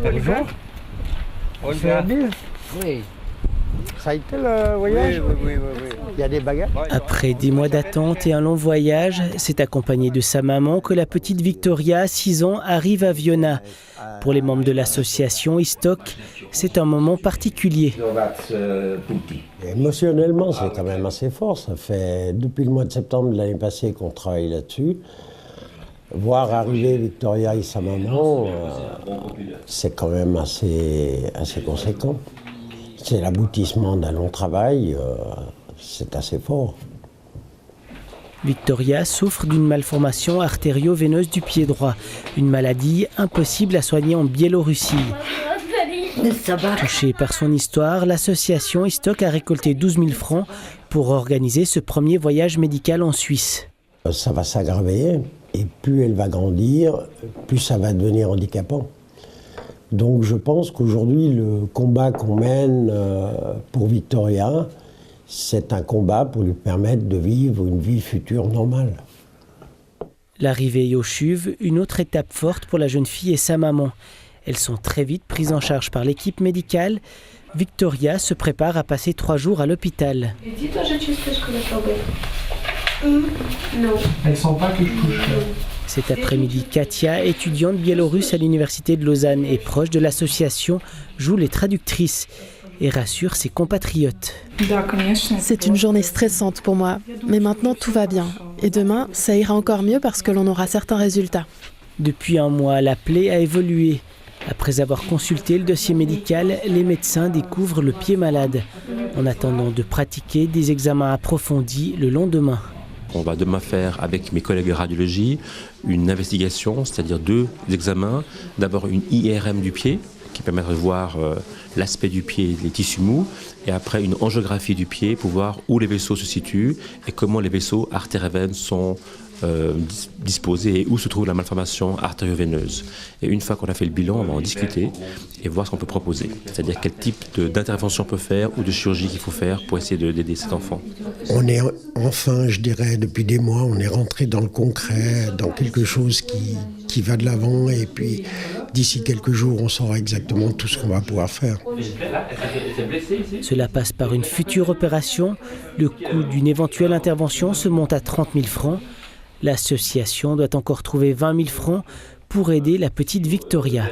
Bonjour. Oui. Ça a été le voyage? Oui. Il y a des bagages? Après des mois d'attente et un long voyage, c'est accompagné de sa maman que la petite Victoria, 6 ans, arrive à Viona. Pour les membres de l'association Istock, c'est un moment particulier. Émotionnellement, c'est quand même assez fort. Ça fait depuis le mois de septembre de l'année passée qu'on travaille là-dessus. Voir arriver Victoria et sa maman, c'est quand même assez conséquent. C'est l'aboutissement d'un long travail, c'est assez fort. Victoria souffre d'une malformation artério-veineuse du pied droit, une maladie impossible à soigner en Biélorussie. Touchée par son histoire, l'association Istock a récolté 12 000 francs pour organiser ce premier voyage médical en Suisse. Ça va s'aggraver et plus elle va grandir, plus ça va devenir handicapant. Donc je pense qu'aujourd'hui, le combat qu'on mène pour Victoria, c'est un combat pour lui permettre de vivre une vie future normale. L'arrivée au CHUV, une autre étape forte pour la jeune fille et sa maman. Elles sont très vite prises en charge par l'équipe médicale. Victoria se prépare à passer 3 jours à l'hôpital. Elles sentent pas que je touche. Cet après-midi, Katia, étudiante biélorusse à l'université de Lausanne et proche de l'association, joue les traductrices et rassure ses compatriotes. C'est une journée stressante pour moi, mais maintenant tout va bien. Et demain, ça ira encore mieux parce que l'on aura certains résultats. Depuis un mois, la plaie a évolué. Après avoir consulté le dossier médical, les médecins découvrent le pied malade, en attendant de pratiquer des examens approfondis le lendemain. On va demain faire avec mes collègues de radiologie une investigation, c'est-à-dire 2 examens. D'abord une IRM du pied, qui permettra de voir l'aspect du pied, les tissus mous, et après une angiographie du pied pour voir où les vaisseaux se situent et comment les vaisseaux artères-veines sont disposés et où se trouve la malformation artério-veineuse. Et une fois qu'on a fait le bilan, on va en discuter et voir ce qu'on peut proposer. C'est-à-dire quel type d'intervention on peut faire ou de chirurgie qu'il faut faire pour essayer d'aider cet enfant. On est enfin, je dirais, depuis des mois, on est rentré dans le concret, dans quelque chose qui va de l'avant et puis d'ici quelques jours, on saura exactement tout ce qu'on va pouvoir faire. Cela passe par une future opération. Le coût d'une éventuelle intervention se monte à 30 000 francs. L'association doit encore trouver 20 000 francs pour aider la petite Victoria.